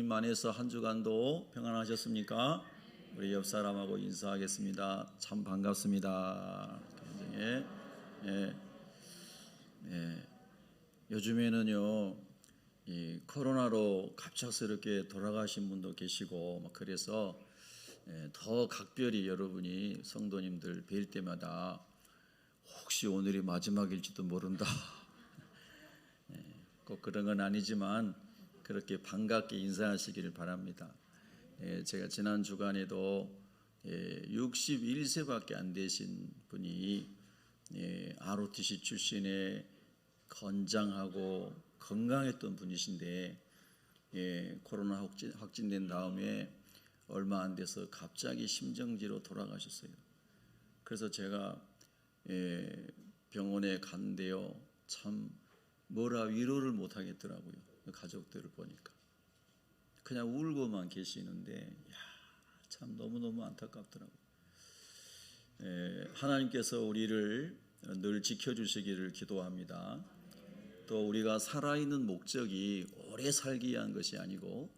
주님 안에서 한 주간도 평안하셨습니까? 우리 옆 사람하고 인사하겠습니다. 참 반갑습니다. 굉장히 요즘에는요, 이 코로나로 갑작스럽게 돌아가신 분도 계시고 막 그래서 더 각별히 여러분이 성도님들 뵐 때마다 혹시 오늘이 마지막일지도 모른다. 꼭 그런 건 아니지만 그렇게 반갑게 인사하시기를 바랍니다. 제가 지난 주간에도 61세밖에 안 되신 분이 ROTC 출신의 건장하고 건강했던 분이신데 코로나 확진된 다음에 얼마 안 돼서 갑자기 심정지로 돌아가셨어요. 그래서 제가 병원에 갔는데요, 참 뭐라 위로를 못 하겠더라고요. 가족들을 보니까 그냥 울고만 계시는데 참 너무너무 안타깝더라고요. 하나님께서 우리를 늘 지켜주시기를 기도합니다. 또 우리가 살아있는 목적이 오래 살기 위한 것이 아니고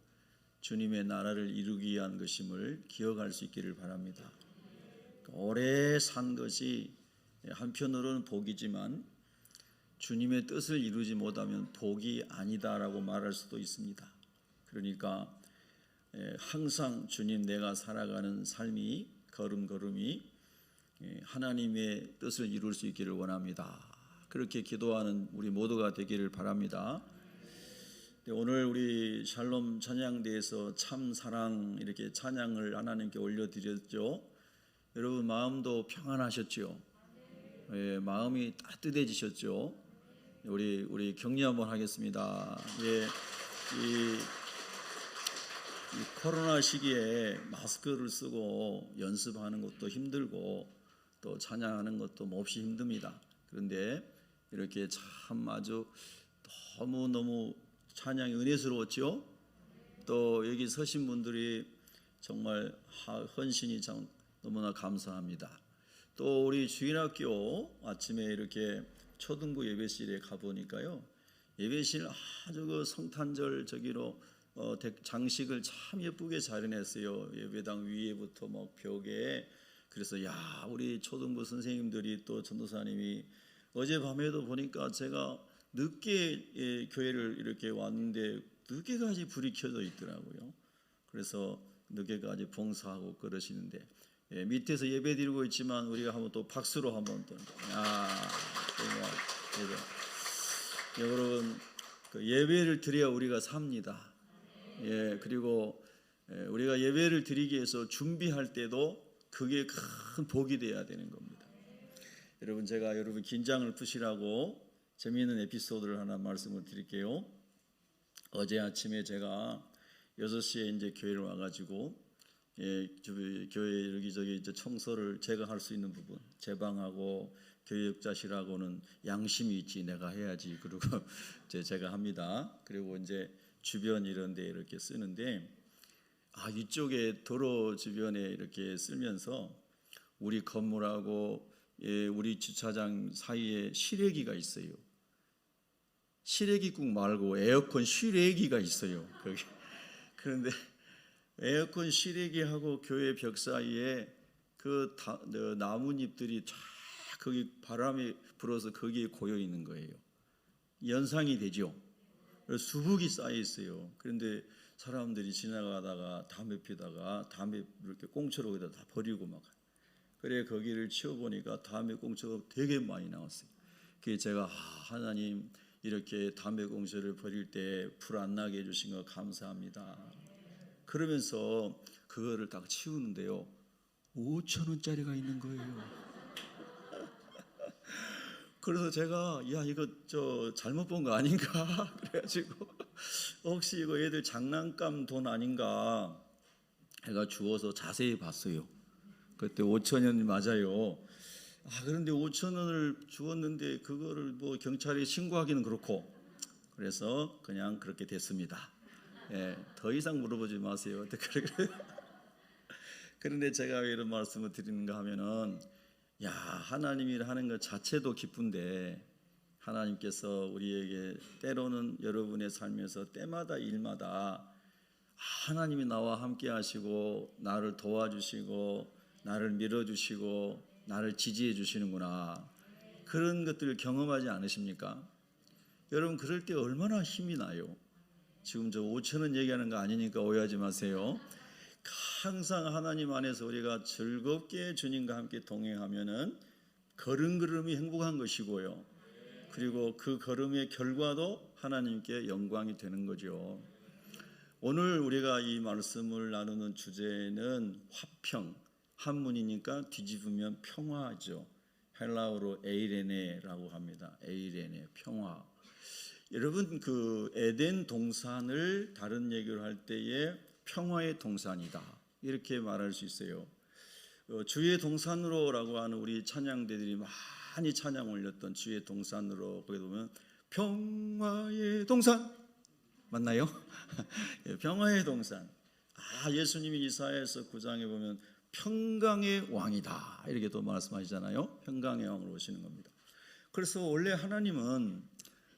주님의 나라를 이루기 위한 것임을 기억할 수 있기를 바랍니다. 오래 산 것이 한편으로는 복이지만 주님의 뜻을 이루지 못하면 복이 아니다라고 말할 수도 있습니다. 그러니까 항상 주님, 내가 살아가는 삶이 걸음걸음이 하나님의 뜻을 이룰 수 있기를 원합니다. 그렇게 기도하는 우리 모두가 되기를 바랍니다. 오늘 우리 샬롬 찬양대에서 참 사랑 이렇게 찬양을 하나님께 올려드렸죠. 여러분 마음도 평안하셨죠? 마음이 따뜻해지셨죠? 우리 격려 한번 하겠습니다. 이 코로나 시기에 마스크를 쓰고 연습하는 것도 힘들고 또 찬양하는 것도 몹시 힘듭니다. 그런데 이렇게 참 아주 너무너무 찬양이 은혜스러웠죠. 또 여기 서신 분들이 정말 헌신이 참 너무나 감사합니다. 또 우리 주일학교 아침에 이렇게 초등부 예배실에 가보니까요, 예배실 아주 그 성탄절 저기로 장식을 참 예쁘게 잘 해냈어요. 예배당 위에부터 막 벽에. 그래서 우리 초등부 선생님들이 또 전도사님이 어젯밤에도 보니까 제가 늦게 교회를 이렇게 왔는데 늦게까지 불이 켜져 있더라고요. 그래서 늦게까지 봉사하고 그러시는데 밑에서 예배 드리고 있지만 우리가 한번 또 박수로 한번 또 여러분 그 예배를 드려야 우리가 삽니다. 그리고 우리가 예배를 드리기 위해서 준비할 때도 그게 큰 복이 돼야 되는 겁니다. 여러분, 제가 여러분 긴장을 푸시라고 재미있는 에피소드를 하나 말씀을 드릴게요. 어제 아침에 제가 6시에 이제 교회를 와가지고 교회 여기저기 이제 청소를 제가 할 수 있는 부분, 제 방하고 교육자실하고는 양심이 있지 내가 해야지. 그리고 제가 합니다. 그리고 이제 주변 이런 데 이렇게 쓰는데 이쪽에 도로 주변에 이렇게 쓰면서 우리 건물하고 우리 주차장 사이에 실외기가 있어요. 실외기국 말고 에어컨 실외기가 있어요. 거기. 그런데 에어컨 실외기하고 교회 벽 사이에 그 나뭇잎들이 쫙 거기 바람이 불어서 거기에 고여 있는 거예요. 연상이 되죠. 수북이 쌓여 있어요. 그런데 사람들이 지나가다가 담배 피다가 담배 이렇게 꽁초로 거기다 다 버리고 막. 그래 거기를 치워보니까 담배 꽁초가 되게 많이 나왔어요. 그래서 제가 하나님 이렇게 담배 꽁초를 버릴 때 불 안 나게 해주신 거 감사합니다. 그러면서 그거를 딱 치우는데요, 5,000원짜리가 있는 거예요. 그래서 제가 이거 잘못 본 거 아닌가 그래가지고 혹시 이거 애들 장난감 돈 아닌가 해가 주워서 자세히 봤어요. 그때 5,000원이 맞아요. 그런데 5,000원을 주었는데 그거를 뭐 경찰에 신고하기는 그렇고, 그래서 그냥 그렇게 됐습니다. 더 이상 물어보지 마세요. 그런데 제가 왜 이런 말씀을 드리는가 하면은 하나님이 하는 것 자체도 기쁜데 하나님께서 우리에게 때로는 여러분의 삶에서 때마다 일마다 하나님이 나와 함께 하시고 나를 도와주시고 나를 밀어주시고 나를 지지해 주시는구나. 그런 것들을 경험하지 않으십니까? 여러분 그럴 때 얼마나 힘이 나요. 지금 저 5,000원 얘기하는 거 아니니까 오해하지 마세요. 항상 하나님 안에서 우리가 즐겁게 주님과 함께 동행하면은 걸음걸음이 행복한 것이고요. 그리고 그 걸음의 결과도 하나님께 영광이 되는 거죠. 오늘 우리가 이 말씀을 나누는 주제는 화평, 한문이니까 뒤집으면 평화죠. 헬라어로 에이레네라고 합니다. 에이레네, 평화. 여러분 그 에덴 동산을 다른 얘기를 할 때에 평화의 동산이다 이렇게 말할 수 있어요. 주의 동산으로라고 하는 우리 찬양대들이 많이 찬양 올렸던 주의 동산으로 거기 보면 평화의 동산 맞나요? 평화의 동산. 예수님이 이사야서 9장에 보면 평강의 왕이다 이렇게 또 말씀하시잖아요. 평강의 왕으로 오시는 겁니다. 그래서 원래 하나님은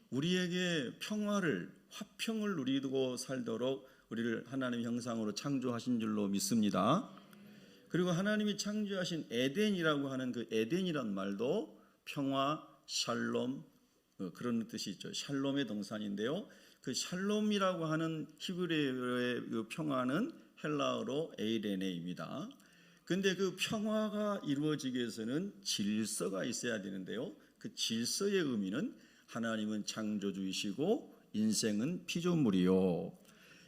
우리에게 평화를 화평을 누리고 살도록 우리를 하나님의 형상으로 창조하신 줄로 믿습니다. 그리고 하나님이 창조하신 에덴이라고 하는 그 에덴이란 말도 평화, 샬롬 그런 뜻이 있죠. 샬롬의 동산인데요. 그 샬롬이라고 하는 히브리어의 그 평화는 헬라어로 에이레네입니다. 근데 그 평화가 이루어지기 위해서는 질서가 있어야 되는데요. 그 질서의 의미는 하나님은 창조주이시고 인생은 피조물이요.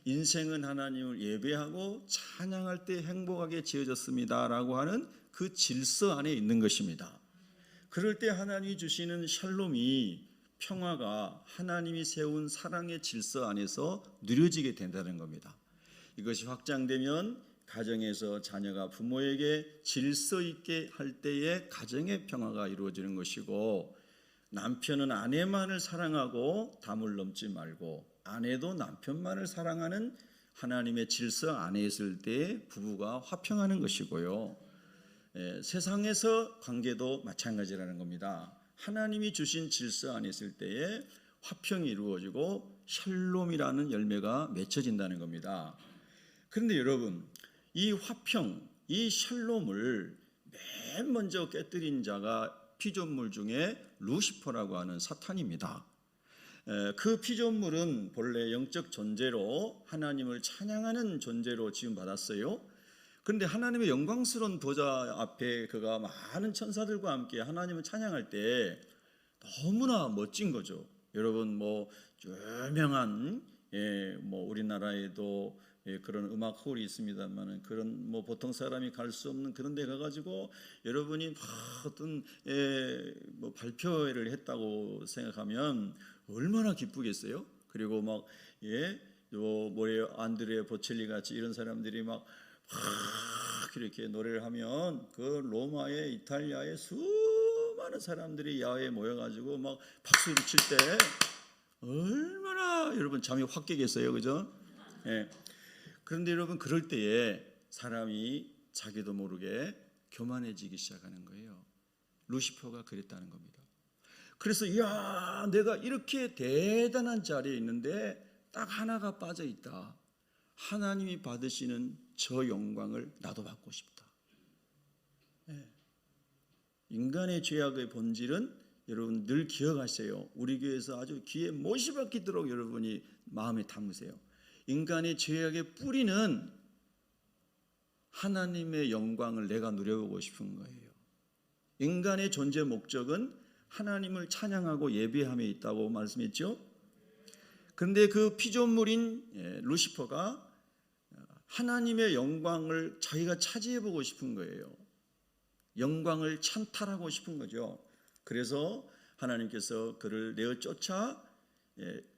인생은 하나님을 예배하고 찬양할 때 행복하게 지어졌습니다라고 하는 그 질서 안에 있는 것입니다. 그럴 때 하나님이 주시는 샬롬이 평화가 하나님이 세운 사랑의 질서 안에서 누려지게 된다는 겁니다. 이것이 확장되면 가정에서 자녀가 부모에게 질서 있게 할 때에 가정의 평화가 이루어지는 것이고 남편은 아내만을 사랑하고 담을 넘지 말고 아내도 남편만을 사랑하는 하나님의 질서 안에 있을 때 부부가 화평하는 것이고요. 세상에서 관계도 마찬가지라는 겁니다. 하나님이 주신 질서 안에 있을 때에 화평이 이루어지고 샬롬이라는 열매가 맺혀진다는 겁니다. 그런데 여러분 이 화평, 이 샬롬을 맨 먼저 깨뜨린 자가 피조물 중에 루시퍼라고 하는 사탄입니다. 그 피조물은 본래 영적 존재로 하나님을 찬양하는 존재로 지음받았어요. 그런데 하나님의 영광스러운 보좌 앞에 그가 많은 천사들과 함께 하나님을 찬양할 때 너무나 멋진 거죠. 여러분 유명한 우리나라에도 그런 음악 홀이 있습니다만은 그런 보통 사람이 갈 수 없는 그런 데 가가지고 여러분이 어떤 발표회를 했다고 생각하면 얼마나 기쁘겠어요. 그리고 안드레 보첼리 같이 이런 사람들이 이렇게 노래를 하면 그 로마에 이탈리아에 수많은 사람들이 야외에 모여가지고 박수를 칠 때 얼마나 여러분 잠이 확 깨겠어요, 그죠? 그런데 여러분 그럴 때에 사람이 자기도 모르게 교만해지기 시작하는 거예요. 루시퍼가 그랬다는 겁니다. 그래서 내가 이렇게 대단한 자리에 있는데 딱 하나가 빠져 있다. 하나님이 받으시는 저 영광을 나도 받고 싶다. 인간의 죄악의 본질은 여러분 늘 기억하세요. 우리 교회에서 아주 귀에 못이 박히도록 여러분이 마음에 담으세요. 인간의 죄악의 뿌리는 하나님의 영광을 내가 누려보고 싶은 거예요. 인간의 존재 목적은 하나님을 찬양하고 예배함에 있다고 말씀했죠. 그런데 그 피조물인 루시퍼가 하나님의 영광을 자기가 차지해보고 싶은 거예요. 영광을 찬탈하고 싶은 거죠. 그래서 하나님께서 그를 내어 쫓아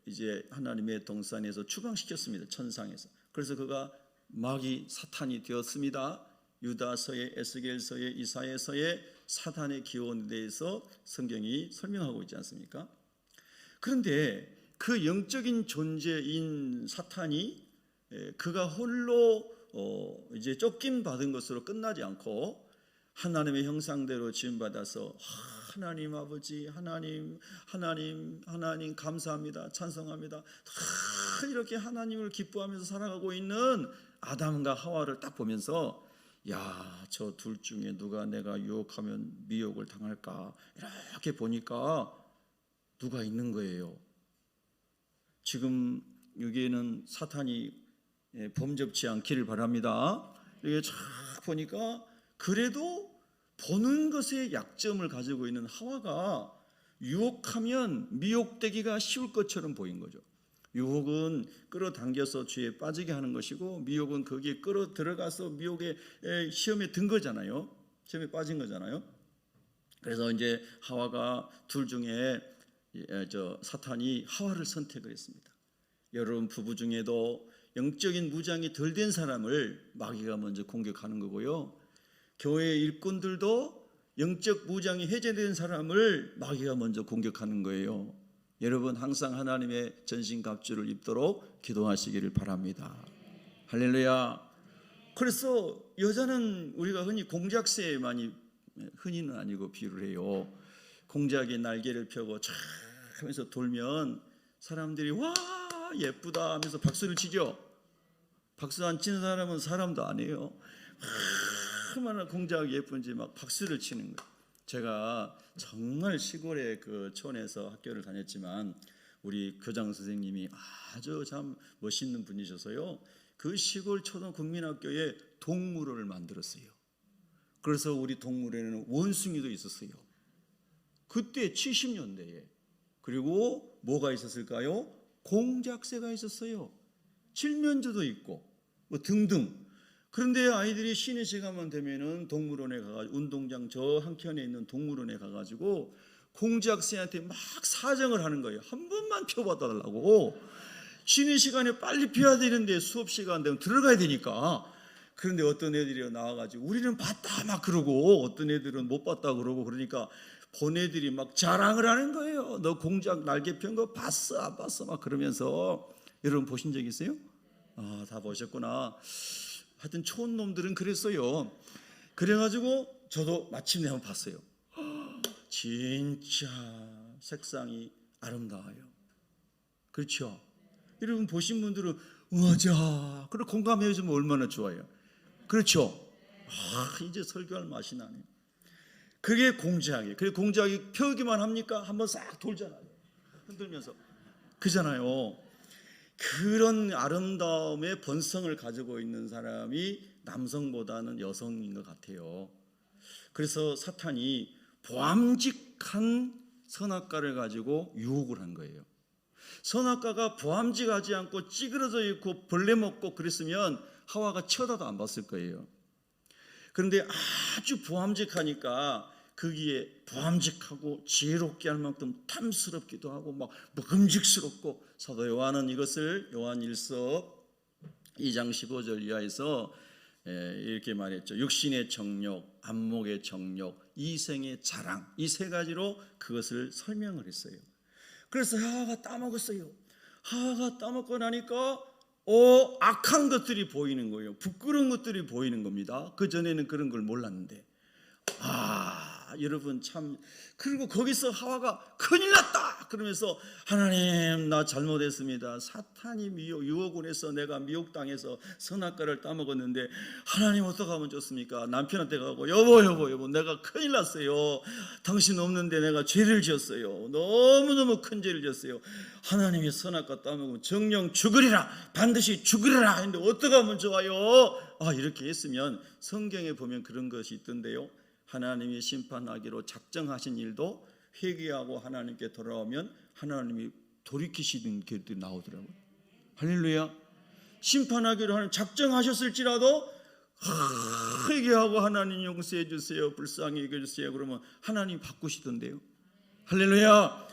이제 하나님의 동산에서 추방시켰습니다. 천상에서. 그래서 그가 마귀 사탄이 되었습니다. 유다서에, 에스겔서에, 이사야서에 사탄의 기원에 대해서 성경이 설명하고 있지 않습니까? 그런데 그 영적인 존재인 사탄이 그가 홀로 이제 쫓김 받은 것으로 끝나지 않고 하나님의 형상대로 지음받아서 하나님 아버지, 하나님 감사합니다, 찬송합니다. 다 이렇게 하나님을 기뻐하면서 살아가고 있는 아담과 하와를 딱 보면서 야, 저 둘 중에 누가 내가 유혹하면 미혹을 당할까 이렇게 보니까 누가 있는 거예요. 지금 여기에는 사탄이 범접치 않기를 바랍니다. 이게 쫙 보니까 그래도 보는 것에 약점을 가지고 있는 하와가 유혹하면 미혹되기가 쉬울 것처럼 보인 거죠. 유혹은 끌어당겨서 죄에 빠지게 하는 것이고 미혹은 거기에 끌어 들어가서 미혹의 시험에 든 거잖아요. 시험에 빠진 거잖아요. 그래서 이제 하와가 둘 중에 사탄이 하와를 선택을 했습니다. 여러분 부부 중에도 영적인 무장이 덜 된 사람을 마귀가 먼저 공격하는 거고요. 교회 일꾼들도 영적 무장이 해제된 사람을 마귀가 먼저 공격하는 거예요. 여러분 항상 하나님의 전신갑주를 입도록 기도하시기를 바랍니다. 할렐루야. 그래서 여자는 우리가 흔히 공작새에 많이, 흔히는 아니고 비유를 해요. 공작이 날개를 펴고 쫙 하면서 돌면 사람들이 와 예쁘다 하면서 박수를 치죠. 박수 안 치는 사람은 사람도 아니에요. 얼마나 공작이 예쁜지 막 박수를 치는 거예요. 제가 정말 시골의 그 촌에서 학교를 다녔지만 우리 교장 선생님이 아주 참 멋있는 분이셔서요. 그 시골 초등 국민학교에 동물원을 만들었어요. 그래서 우리 동물원에는 원숭이도 있었어요. 그때 70년대에. 그리고 뭐가 있었을까요? 공작새가 있었어요. 칠면조도 있고 뭐 등등. 그런데 아이들이 쉬는 시간만 되면은 동물원에 가가지고 운동장 저 한켠에 있는 동물원에 가가지고 공작새한테 막 사정을 하는 거예요. 한 번만 펴봐달라고. 쉬는 시간에 빨리 펴야 되는데 수업 시간 되면 들어가야 되니까. 그런데 어떤 애들이 나와가지고 우리는 봤다 막 그러고 어떤 애들은 못 봤다 그러고 그러니까 본 애들이 막 자랑을 하는 거예요. 너 공작 날개 편 거 봤어 안 봤어 막 그러면서. 여러분 보신 적 있어요? 다 보셨구나. 하여튼 촌놈들은 그랬어요. 그래가지고 저도 마침내 한번 봤어요. 진짜 색상이 아름다워요. 그렇죠? 여러분 보신 분들은 맞아. 그래 공감해 주면 얼마나 좋아요. 그렇죠? 이제 설교할 맛이 나네요. 그게 공작이에요. 그게 공작이 펴기만 합니까? 한번 싹 돌잖아요. 흔들면서. 그잖아요. 그런 아름다움의 본성을 가지고 있는 사람이 남성보다는 여성인 것 같아요. 그래서 사탄이 보암직한 선악과를 가지고 유혹을 한 거예요. 선악과가 보암직하지 않고 찌그러져 있고 벌레 먹고 그랬으면 하와가 쳐다도 안 봤을 거예요. 그런데 아주 보암직하니까 거기에 보암직하고 지혜롭게 할 만큼 탐스럽기도 하고 막 먹음직스럽고 사도 요한은 이것을 요한 1서 2장 15절 이하에서 이렇게 말했죠. 육신의 정욕, 안목의 정욕, 이생의 자랑 이 세 가지로 그것을 설명을 했어요. 그래서 하와가 따먹었어요. 하와가 따먹고 나니까 악한 것들이 보이는 거예요. 부끄러운 것들이 보이는 겁니다. 그전에는 그런 걸 몰랐는데 여러분 참 그리고 거기서 하와가 큰일 났다 그러면서 하나님 나 잘못했습니다. 사탄이 유혹을 해서 내가 미혹당해서 선악과를 따먹었는데 하나님 어떻게 하면 좋습니까? 남편한테 가고 여보 내가 큰일 났어요. 당신 없는데 내가 죄를 지었어요. 너무너무 큰 죄를 지었어요. 하나님이 선악과 따먹으면 정령 죽으리라 반드시 죽으리라 했는데 어떻게 하면 좋아요? 이렇게 했으면 성경에 보면 그런 것이 있던데요. 하나님이 심판하기로 작정하신 일도 회개하고 하나님께 돌아오면 하나님이 돌이키시는 길들이 나오더라고요. 할렐루야. 심판하기로 하는 작정하셨을지라도 회개하고 하나님 용서해 주세요. 불쌍히 여겨주세요. 그러면 하나님 바꾸시던데요. 할렐루야.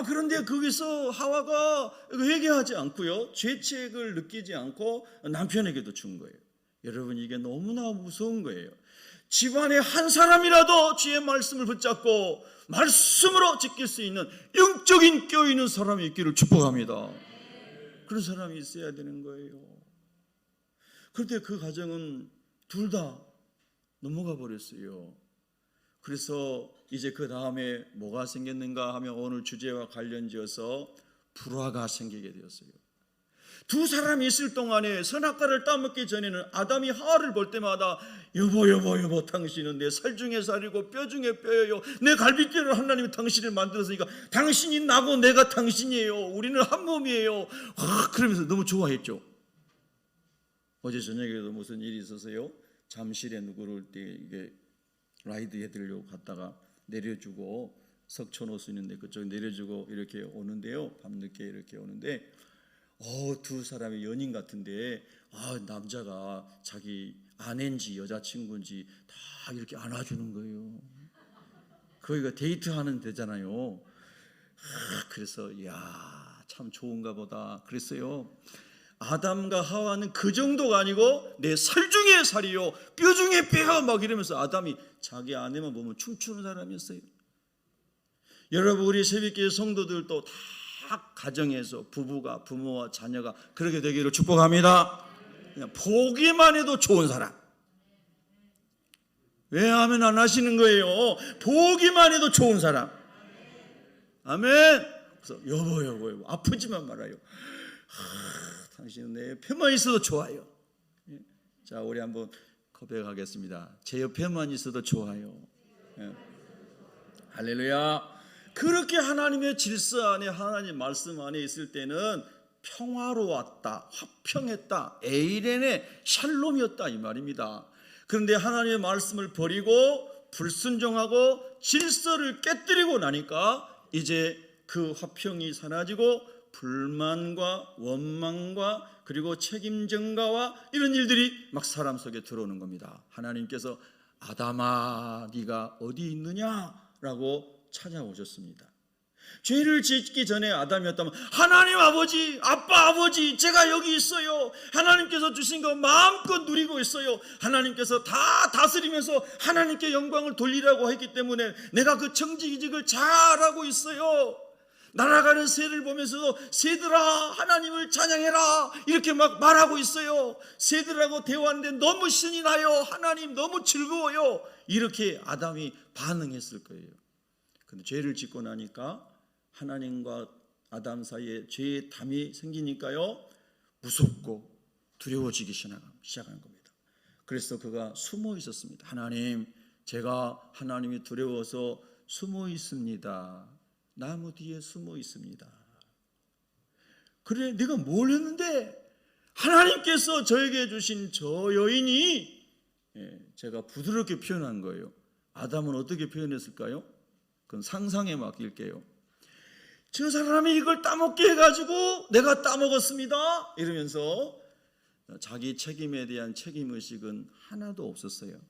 그런데 거기서 하와가 회개하지 않고요. 죄책을 느끼지 않고 남편에게도 준 거예요. 여러분 이게 너무나 무서운 거예요. 집안에 한 사람이라도 주의 말씀을 붙잡고 말씀으로 지킬 수 있는 영적인 껴있는 사람이 있기를 축복합니다. 그런 사람이 있어야 되는 거예요. 그런데 그 가정은 둘 다 넘어가 버렸어요. 그래서 이제 그 다음에 뭐가 생겼는가 하면 오늘 주제와 관련지어서 불화가 생기게 되었어요. 두 사람이 있을 동안에 선악과를 따먹기 전에는 아담이 하와를 볼 때마다 여보 당신은 내 살 중에 살이고 뼈 중에 뼈예요. 내 갈비뼈를 하나님이 당신을 만들었으니까 당신이 나고 내가 당신이에요. 우리는 한 몸이에요. 그러면서 너무 좋아했죠. 어제 저녁에도 무슨 일이 있어서요. 잠실에 누구를 이게 라이드 해드리려고 갔다가 내려주고 석촌호수 있는데 그쪽 내려주고 이렇게 오는데요. 밤늦게 이렇게 오는데 두 사람이 연인 같은데 남자가 자기 아내인지 여자친구인지 다 이렇게 안아주는 거예요. 거기가 데이트하는 데잖아요. 그래서 참 좋은가 보다 그랬어요. 아담과 하와는 그 정도가 아니고 내 살 중에 살이요 뼈 중에 뼈 막 이러면서 아담이 자기 아내만 보면 춤추는 사람이었어요. 여러분 우리 새벽기도 성도들도 다 가정에서 부부가 부모와 자녀가 그렇게 되기를 축복합니다. 그냥 보기만 해도 좋은 사람. 왜 하면 안 하시는 거예요? 보기만 해도 좋은 사람. 아멘. 그래서 여보 아프지만 말아요. 당신은 내 옆에만 있어도 좋아요. 자, 우리 한번 고백하겠습니다. 제 옆에만 있어도 좋아요. 할렐루야. 그렇게 하나님의 질서 안에 하나님 말씀 안에 있을 때는 평화로웠다, 화평했다, 에이렌의 샬롬이었다 이 말입니다. 그런데 하나님의 말씀을 버리고 불순종하고 질서를 깨뜨리고 나니까 이제 그 화평이 사라지고 불만과 원망과 그리고 책임 전가와 이런 일들이 막 사람 속에 들어오는 겁니다. 하나님께서 아담아 네가 어디 있느냐라고 찾아오셨습니다. 죄를 짓기 전에 아담이었다면 하나님 아버지, 아빠 아버지 제가 여기 있어요. 하나님께서 주신 거 마음껏 누리고 있어요. 하나님께서 다 다스리면서 하나님께 영광을 돌리라고 했기 때문에 내가 그 청지기직을 잘하고 있어요. 날아가는 새를 보면서도 새들아 하나님을 찬양해라 이렇게 막 말하고 있어요. 새들하고 대화하는데 너무 신이 나요. 하나님 너무 즐거워요. 이렇게 아담이 반응했을 거예요. 근데 죄를 짓고 나니까 하나님과 아담 사이에 죄의 담이 생기니까요 무섭고 두려워지기 시작하는 겁니다. 그래서 그가 숨어 있었습니다. 하나님 제가 하나님이 두려워서 숨어 있습니다. 나무 뒤에 숨어 있습니다. 그래 내가 뭘 했는데 하나님께서 저에게 주신 저 여인이 제가 부드럽게 표현한 거예요. 아담은 어떻게 표현했을까요? 그건 상상에 맡길게요. 저 사람이 이걸 따먹게 해가지고 내가 따먹었습니다 이러면서 자기 책임에 대한 책임의식은 하나도 없었어요.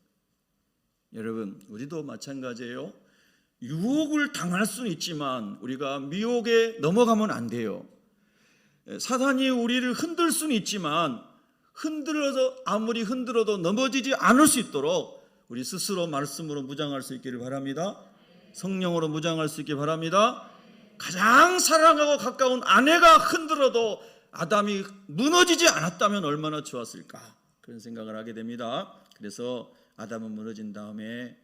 여러분 우리도 마찬가지예요. 유혹을 당할 수는 있지만 우리가 미혹에 넘어가면 안 돼요. 사단이 우리를 흔들 수는 있지만 아무리 흔들어도 넘어지지 않을 수 있도록 우리 스스로 말씀으로 무장할 수 있기를 바랍니다. 성령으로 무장할 수 있기 바랍니다. 가장 사랑하고 가까운 아내가 흔들어도 아담이 무너지지 않았다면 얼마나 좋았을까 그런 생각을 하게 됩니다. 그래서 아담은 무너진 다음에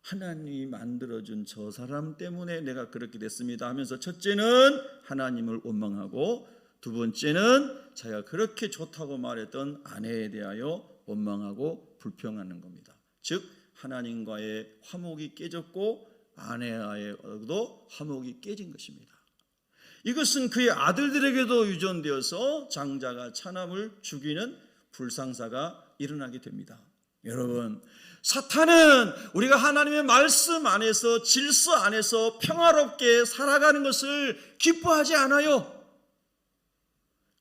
하나님이 만들어준 저 사람 때문에 내가 그렇게 됐습니다 하면서 첫째는 하나님을 원망하고 두 번째는 자기가 그렇게 좋다고 말했던 아내에 대하여 원망하고 불평하는 겁니다. 즉 하나님과의 화목이 깨졌고 아내와의도 화목이 깨진 것입니다. 이것은 그의 아들들에게도 유전되어서 장자가 차남을 죽이는 불상사가 일어나게 됩니다. 여러분 사탄은 우리가 하나님의 말씀 안에서 질서 안에서 평화롭게 살아가는 것을 기뻐하지 않아요.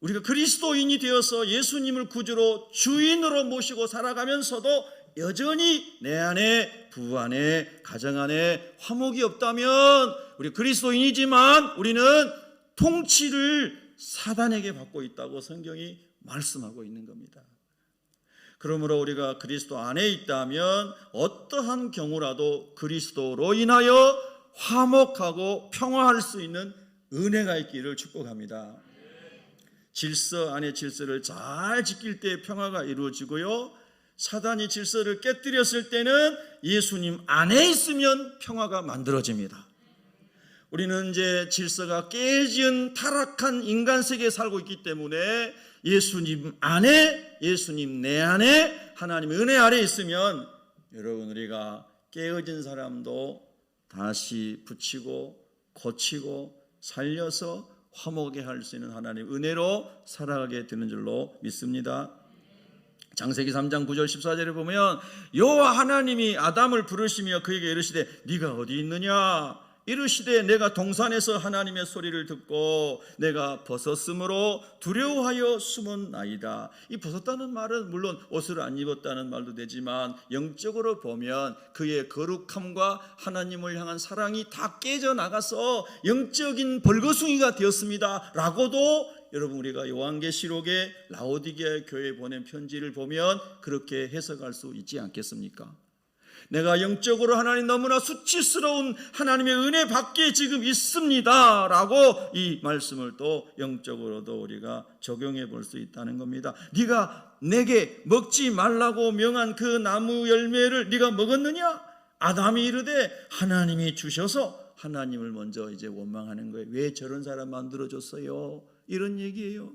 우리가 그리스도인이 되어서 예수님을 구주로 주인으로 모시고 살아가면서도 여전히 내 안에 부부 안에 가정 안에 화목이 없다면 우리 그리스도인이지만 우리는 통치를 사단에게 받고 있다고 성경이 말씀하고 있는 겁니다. 그러므로 우리가 그리스도 안에 있다면 어떠한 경우라도 그리스도로 인하여 화목하고 평화할 수 있는 은혜가 있기를 축복합니다. 질서 안에 질서를 잘 지킬 때 평화가 이루어지고요. 사단이 질서를 깨뜨렸을 때는 예수님 안에 있으면 평화가 만들어집니다. 우리는 이제 질서가 깨진 타락한 인간 세계에 살고 있기 때문에 예수님 안에, 예수님 내 안에, 하나님의 은혜 아래 있으면 여러분, 우리가 깨어진 사람도 다시 붙이고 고치고 살려서 화목하게 할 수 있는 하나님의 은혜로 살아가게 되는 줄로 믿습니다. 창세기 3장 9절 14절에 보면 여호와 하나님이 아담을 부르시며 그에게 이르시되 네가 어디 있느냐? 이르시되 내가 동산에서 하나님의 소리를 듣고 내가 벗었으므로 두려워하여 숨었나이다. 이 벗었다는 말은 물론 옷을 안 입었다는 말도 되지만 영적으로 보면 그의 거룩함과 하나님을 향한 사랑이 다 깨져나가서 영적인 벌거숭이가 되었습니다 라고도 여러분, 우리가 요한계시록에 라오디게아 교회에 보낸 편지를 보면 그렇게 해석할 수 있지 않겠습니까? 내가 영적으로 하나님 너무나 수치스러운 하나님의 은혜 밖에 지금 있습니다 라고 이 말씀을 또 영적으로도 우리가 적용해 볼 수 있다는 겁니다. 네가 내게 먹지 말라고 명한 그 나무 열매를 네가 먹었느냐? 아담이 이르되 하나님이 주셔서 하나님을 먼저 이제 원망하는 거예요. 왜 저런 사람 만들어줬어요? 이런 얘기예요.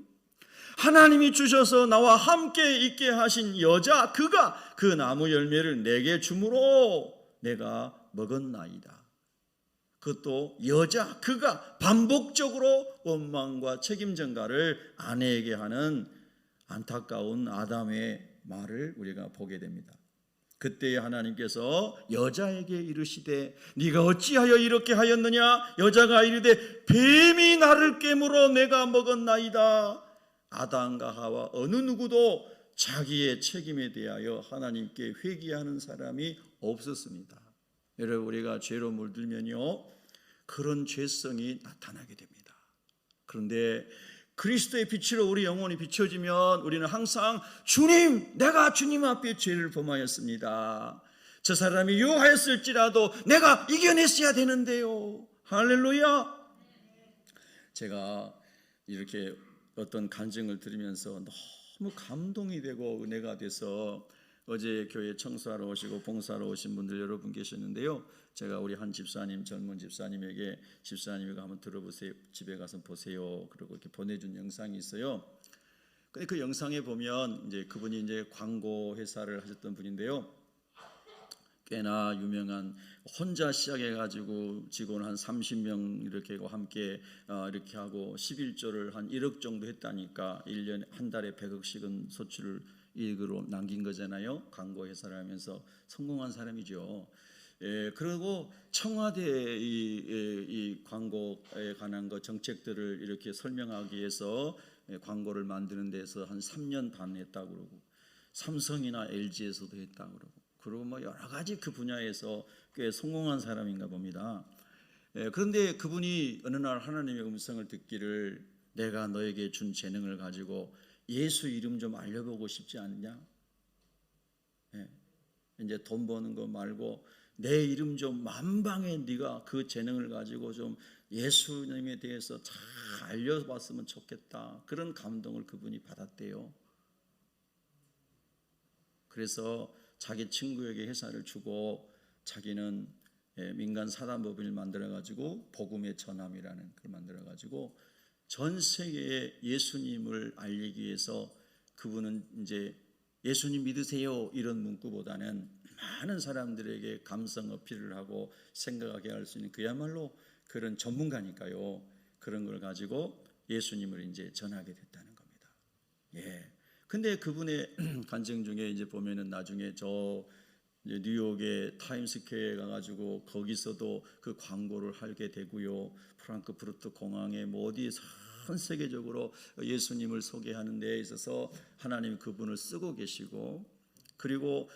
하나님이 주셔서 나와 함께 있게 하신 여자 그가 그 나무 열매를 내게 주므로 내가 먹었나이다. 그것도 여자 그가 반복적으로 원망과 책임 전가를 아내에게 하는 안타까운 아담의 말을 우리가 보게 됩니다. 그때 하나님께서 여자에게 이르시되 네가 어찌하여 이렇게 하였느냐? 여자가 이르되 뱀이 나를 깨물어 내가 먹었나이다. 아담과 하와 어느 누구도 자기의 책임에 대하여 하나님께 회개하는 사람이 없었습니다. 여러분, 우리가 죄로 물들면요 그런 죄성이 나타나게 됩니다. 그런데 그리스도의 빛으로 우리 영혼이 비춰지면 우리는 항상 주님, 내가 주님 앞에 죄를 범하였습니다. 저 사람이 유하였을지라도 내가 이겨냈어야 되는데요. 할렐루야. 제가 이렇게 어떤 간증을 들으면서 너무 감동이 되고 은혜가 돼서 어제 교회 청소하러 오시고 봉사하러 오신 분들 여러분 계셨는데요. 제가 우리 한 집사님, 젊은 집사님에게 집사님이 한번 들어보세요. 집에 가서 보세요. 그리고 이렇게 보내준 영상이 있어요. 근데 그 영상에 보면 이제 그분이 이제 광고 회사를 하셨던 분인데요. 꽤나 유명한 혼자 시작해가지고 직원 한 30명 이렇게 함께 이렇게 하고 11조를 한 1억 정도 했다니까 1년에 한 달에 100억씩은 소출을 이익으로 남긴 거잖아요. 광고 회사를 하면서 성공한 사람이죠. 그리고 청와대 이 광고에 관한 거 정책들을 이렇게 설명하기 위해서 광고를 만드는 데서 한 3년 반 했다고 그러고 삼성이나 LG에서도 했다고 그러고 그리고 뭐 여러 가지 그 분야에서 꽤 성공한 사람인가 봅니다. 그런데 그분이 어느 날 하나님의 음성을 듣기를 내가 너에게 준 재능을 가지고 예수 이름 좀 알려보고 싶지 않냐? 이제 돈 버는 거 말고 내 이름 좀 만방에 네가 그 재능을 가지고 좀 예수님에 대해서 잘 알려봤으면 좋겠다. 그런 감동을 그분이 받았대요. 그래서 자기 친구에게 회사를 주고 자기는 민간 사단법인을 만들어가지고 복음의 전함이라는 걸 만들어가지고 전 세계에 예수님을 알리기 위해서 그분은 이제 예수님 믿으세요 이런 문구보다는 많은 사람들에게 감성 어필을 하고 생각하게 할 수 있는 그야말로 그런 전문가니까요. 그런 걸 가지고 예수님을 이제 전하게 됐다는 겁니다. 근데 그분의 간증 중에 이제 보면은 나중에 저 이제 뉴욕의 타임스퀘어에 가가지고 거기서도 그 광고를 하게 되고요. 프랑크푸르트 공항에 뭐 어디 전 세계적으로 예수님을 소개하는 데에 있어서 하나님 그분을 쓰고 계시고 그리고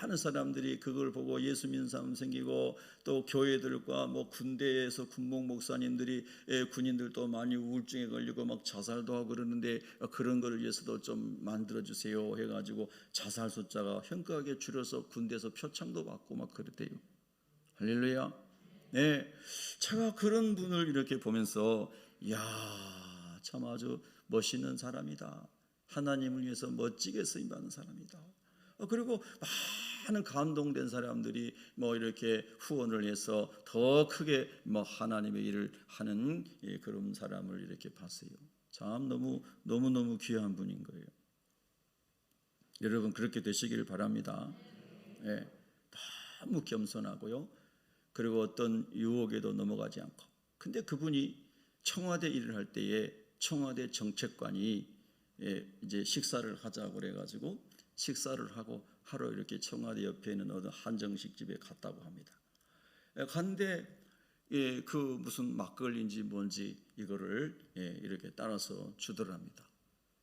많은 사람들이 그걸 보고 예수 믿는 사람 생기고 또 교회들과 뭐 군대에서 군목 목사님들이 군인들도 많이 우울증에 걸리고 막 자살도 하고 그러는데 그런 거를 위해서도 좀 만들어주세요 해가지고 자살 숫자가 현격하게 줄여서 군대에서 표창도 받고 막 그랬대요. 할렐루야. 제가 그런 분을 이렇게 보면서 이야 참 아주 멋있는 사람이다. 하나님을 위해서 멋지게 쓰임받는 사람이다. 그리고 많은 감동된 사람들이 뭐 이렇게 후원을 해서 더 크게 뭐 하나님의 일을 하는 그런 사람을 이렇게 봤어요. 참 너무 귀한 분인 거예요. 여러분 그렇게 되시기를 바랍니다. 예, 너무 겸손하고요. 그리고 어떤 유혹에도 넘어가지 않고. 근데 그분이 청와대 일을 할 때에 청와대 정책관이 이제 식사를 하자고 그래가지고 식사를 하고 하루 이렇게 청와대 옆에 있는 어떤 한정식 집에 갔다고 합니다. 갔는데 그 무슨 막걸리인지 뭔지 이거를 이렇게 따라서 주더랍니다.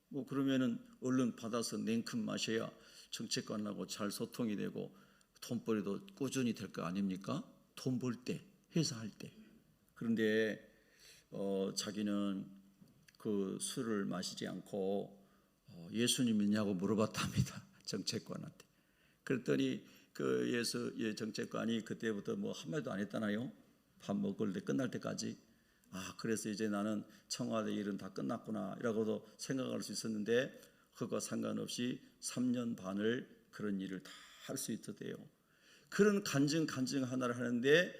뭐 그러면은 얼른 받아서 냉큼 마셔야 정책관하고 잘 소통이 되고 돈벌이도 꾸준히 될 거 아닙니까? 돈 벌 때, 회사할 때. 그런데 자기는 그 술을 마시지 않고 예수님 믿냐고 물어봤답니다. 정책관한테. 그랬더니 그 정책관이 그때부터 뭐 한마디도 안 했잖아요. 밥 먹을 때 끝날 때까지. 그래서 이제 나는 청와대 일은 다 끝났구나 이라고도 생각할 수 있었는데 그것과 상관없이 3년 반을 그런 일을 다 할 수 있었대요. 그런 간증 하나를 하는데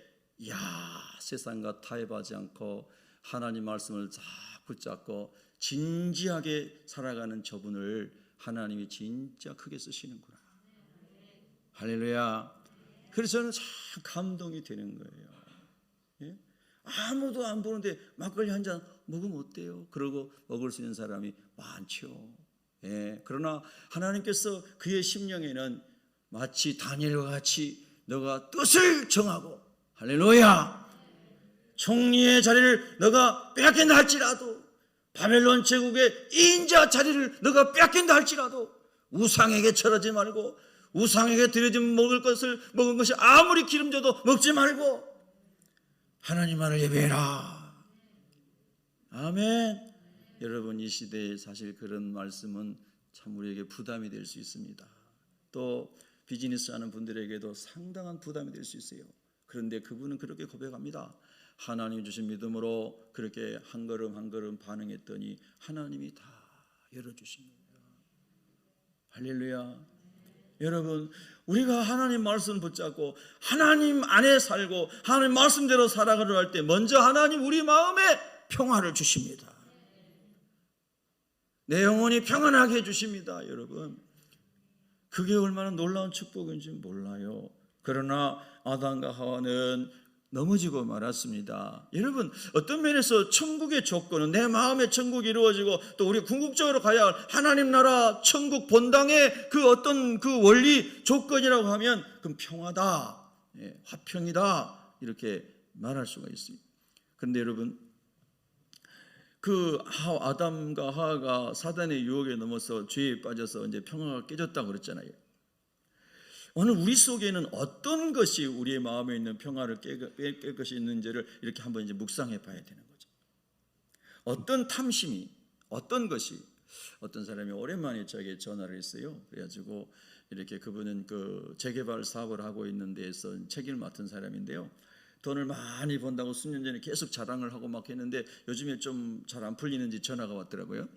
세상과 타협하지 않고 하나님 말씀을 쫙 붙잡고 진지하게 살아가는 저분을 하나님이 진짜 크게 쓰시는구나. 할렐루야. 그래서 저는 참 감동이 되는 거예요. 예? 아무도 안 보는데 막걸리 한 잔 먹으면 어때요? 그러고 먹을 수 있는 사람이 많죠. 예. 그러나 하나님께서 그의 심령에는 마치 다니엘과 같이 너가 뜻을 정하고 할렐루야 총리의 자리를 너가 빼앗긴다 할지라도 바벨론 제국의 인자 자리를 너가 빼앗긴다 할지라도 우상에게 절하지 말고 우상에게 드려진 먹은 것이 아무리 기름져도 먹지 말고 하나님만을 예배해라. 아멘. 여러분 이 시대에 사실 그런 말씀은 참 우리에게 부담이 될 수 있습니다. 또 비즈니스 하는 분들에게도 상당한 부담이 될 수 있어요. 그런데 그분은 그렇게 고백합니다. 하나님 주신 믿음으로 그렇게 한 걸음 한 걸음 반응했더니 하나님이 다 열어주십니다. 할렐루야. 여러분 우리가 하나님 말씀 붙잡고 하나님 안에 살고 하나님 말씀대로 살아가려 할 때 먼저 하나님 우리 마음에 평화를 주십니다. 내 영혼이 평안하게 해주십니다. 여러분 그게 얼마나 놀라운 축복인지 몰라요. 그러나 아담과 하와는 넘어지고 말았습니다. 여러분 어떤 면에서 천국의 조건은 내 마음의 천국이 이루어지고 또 우리 궁극적으로 가야 할 하나님 나라 천국 본당의 그 어떤 그 원리 조건이라고 하면 그건 평화다, 화평이다 이렇게 말할 수가 있습니다. 그런데 여러분 그 아담과 하와가 사단의 유혹에 넘어서 죄에 빠져서 이제 평화가 깨졌다고 그랬잖아요. 오늘 우리 속에는 어떤 것이 우리의 마음에 있는 평화를 깰 것이 있는지를 이렇게 한번 이제 묵상해 봐야 되는 거죠. 어떤 탐심이, 어떤 것이, 어떤 사람이 오랜만에 저에게 전화를 했어요. 그래가지고 이렇게 그분은 그 재개발 사업을 하고 있는 데에서 책임을 맡은 사람인데요. 돈을 많이 번다고 수년 전에 계속 자랑을 하고 막 했는데 요즘에 좀 잘 안 풀리는지 전화가 왔더라고요.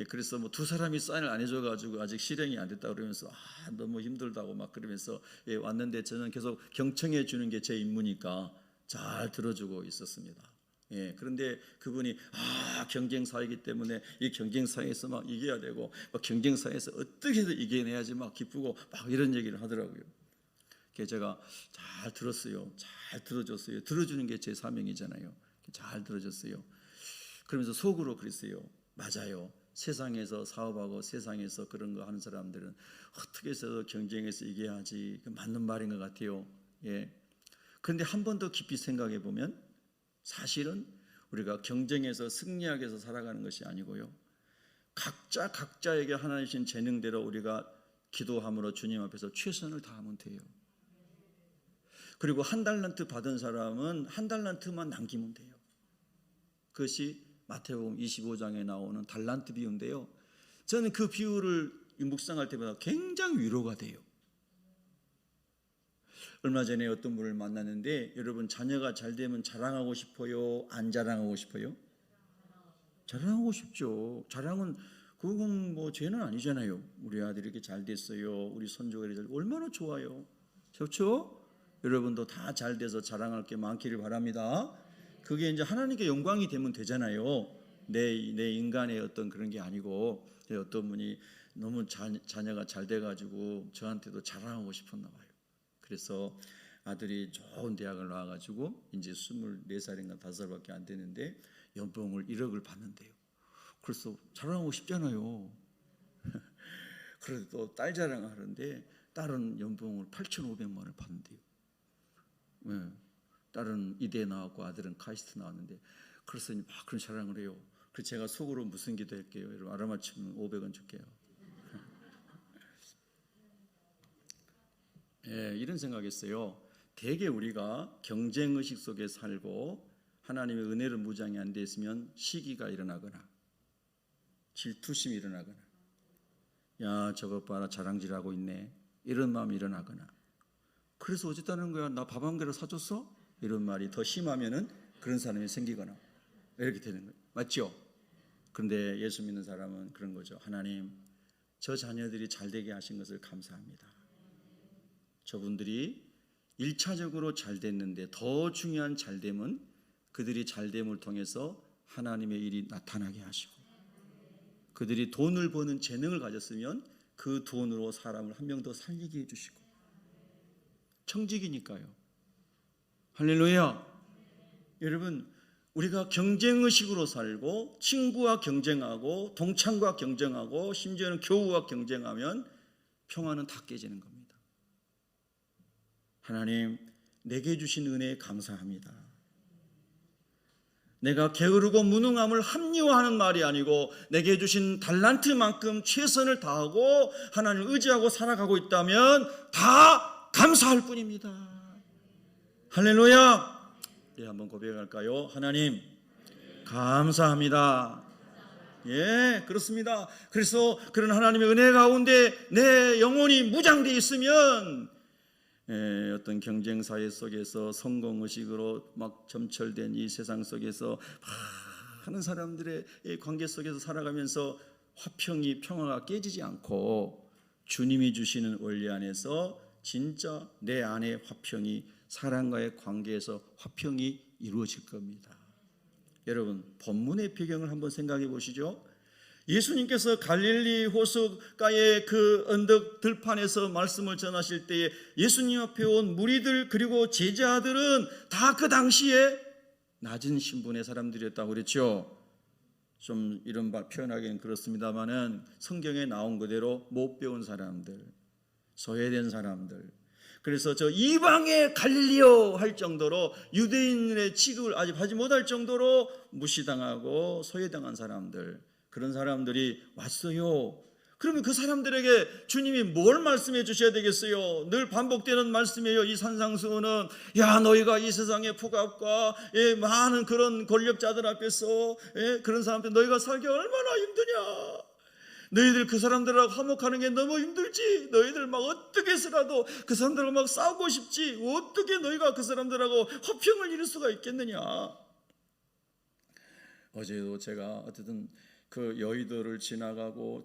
그래서 뭐 두 사람이 사인을 안 해줘가지고 아직 실행이 안 됐다 그러면서 너무 힘들다고 막 그러면서 왔는데 저는 계속 경청해 주는 게 제 임무니까 잘 들어주고 있었습니다. 그런데 그분이 경쟁사이기 때문에 이 경쟁사에서 막 이겨야 되고 막 경쟁사에서 어떻게든 이겨내야지 막 기쁘고 막 이런 얘기를 하더라고요. 그래서 제가 잘 들었어요. 잘 들어줬어요. 들어주는 게 제 사명이잖아요. 잘 들어줬어요. 그러면서 속으로 그랬어요. 맞아요. 세상에서 사업하고 세상에서 그런 거 하는 사람들은 어떻게 해서 경쟁해서 이겨야지 맞는 말인 것 같아요. 그런데 한 번 더 깊이 생각해 보면 사실은 우리가 경쟁해서 승리하기 위해서 살아가는 것이 아니고요. 각자에게 하나님 주신 재능대로 우리가 기도함으로 주님 앞에서 최선을 다하면 돼요. 그리고 한 달란트 받은 사람은 한 달란트만 남기면 돼요. 그것이 마태복음 25장에 나오는 달란트 비유인데요. 저는 그 비유를 묵상할 때마다 굉장히 위로가 돼요. 얼마 전에 어떤 분을 만났는데 여러분 자녀가 잘 되면 자랑하고 싶어요? 안 자랑하고 싶어요? 자랑하고 싶죠. 자랑은 그건 뭐 죄는 아니잖아요. 우리 아들이 이렇게 잘 됐어요. 우리 손주가 이렇게 얼마나 좋아요. 좋죠? 여러분도 다 잘 돼서 자랑할 게 많기를 바랍니다. 그게 이제 하나님께 영광이 되면 되잖아요. 내 인간의 어떤 그런 게 아니고, 어떤 분이 너무 자녀가 잘 돼가지고 저한테도 자랑하고 싶었나 봐요. 그래서 아들이 좋은 대학을 나와가지고 이제 24살인가 5살밖에 안 되는데 연봉을 1억을 받는데요. 그래서 자랑하고 싶잖아요. 그래도 또 딸 자랑하는데 딸은 연봉을 8,500만 원을 받는데요. 네. 딸은 이대 나왔고 아들은 카이스트 나왔는데, 그래서 막 그런 자랑을 해요. 그래서 제가 속으로 무슨 기도할게요. 여러분 알아맞히면 500원 줄게요. 예, 이런 생각했어요. 대개 우리가 경쟁의식 속에 살고 하나님의 은혜를 무장이 안 돼 있으면 시기가 일어나거나 질투심이 일어나거나, 야 저것 봐라 자랑질하고 있네, 이런 마음이 일어나거나, 그래서 어쨌다는 거야, 나 밥 한 그릇 사줬어? 이런 말이 더 심하면은 그런 사람이 생기거나 이렇게 되는 거예요. 맞죠? 그런데 예수 믿는 사람은 그런 거죠. 하나님, 저 자녀들이 잘 되게 하신 것을 감사합니다. 저분들이 1차적으로 잘 됐는데 더 중요한 잘됨은 그들이 잘됨을 통해서 하나님의 일이 나타나게 하시고, 그들이 돈을 버는 재능을 가졌으면 그 돈으로 사람을 한 명 더 살리게 해주시고, 청직이니까요. 할렐루야. 여러분, 우리가 경쟁의식으로 살고 친구와 경쟁하고 동창과 경쟁하고 심지어는 교우와 경쟁하면 평화는 다 깨지는 겁니다. 하나님, 내게 주신 은혜에 감사합니다. 내가 게으르고 무능함을 합리화하는 말이 아니고 내게 주신 달란트만큼 최선을 다하고 하나님을 의지하고 살아가고 있다면 다 감사할 뿐입니다. 할렐루야. 네, 한번 고백할까요? 하나님, 감사합니다. 예, 그렇습니다. 그래서 그런 하나님의 은혜 가운데 내 영혼이 무장되어 있으면 어떤 경쟁사회 속에서 성공의식으로 막 점철된 이 세상 속에서 많은 사람들의 관계 속에서 살아가면서 화평이, 평화가 깨지지 않고 주님이 주시는 원리 안에서 진짜 내 안에 화평이, 사람과의 관계에서 화평이 이루어질 겁니다. 여러분, 본문의 배경을 한번 생각해 보시죠. 예수님께서 갈릴리 호수가의 그 언덕 들판에서 말씀을 전하실 때에 예수님 앞에 온 무리들 그리고 제자들은 다 그 당시에 낮은 신분의 사람들이었다고 그랬죠. 좀 이런 표현하기는 그렇습니다만은 성경에 나온 그대로 못 배운 사람들, 소외된 사람들, 그래서 저 이방의 갈릴리요 할 정도로 유대인의 취급을 아직 하지 못할 정도로 무시당하고 소외당한 사람들, 그런 사람들이 왔어요. 그러면 그 사람들에게 주님이 뭘 말씀해 주셔야 되겠어요? 늘 반복되는 말씀이에요. 이 산상수훈은, 야 너희가 이 세상의 폭압과 많은 그런 권력자들 앞에서 그런 사람들 너희가 살기 얼마나 힘드냐, 너희들 그 사람들하고 화목하는 게 너무 힘들지, 너희들 막 어떻게 해서라도 그 사람들하고 막 싸우고 싶지, 어떻게 너희가 그 사람들하고 화평을 이룰 수가 있겠느냐. 어제도 제가 어쨌든 그 여의도를 지나가고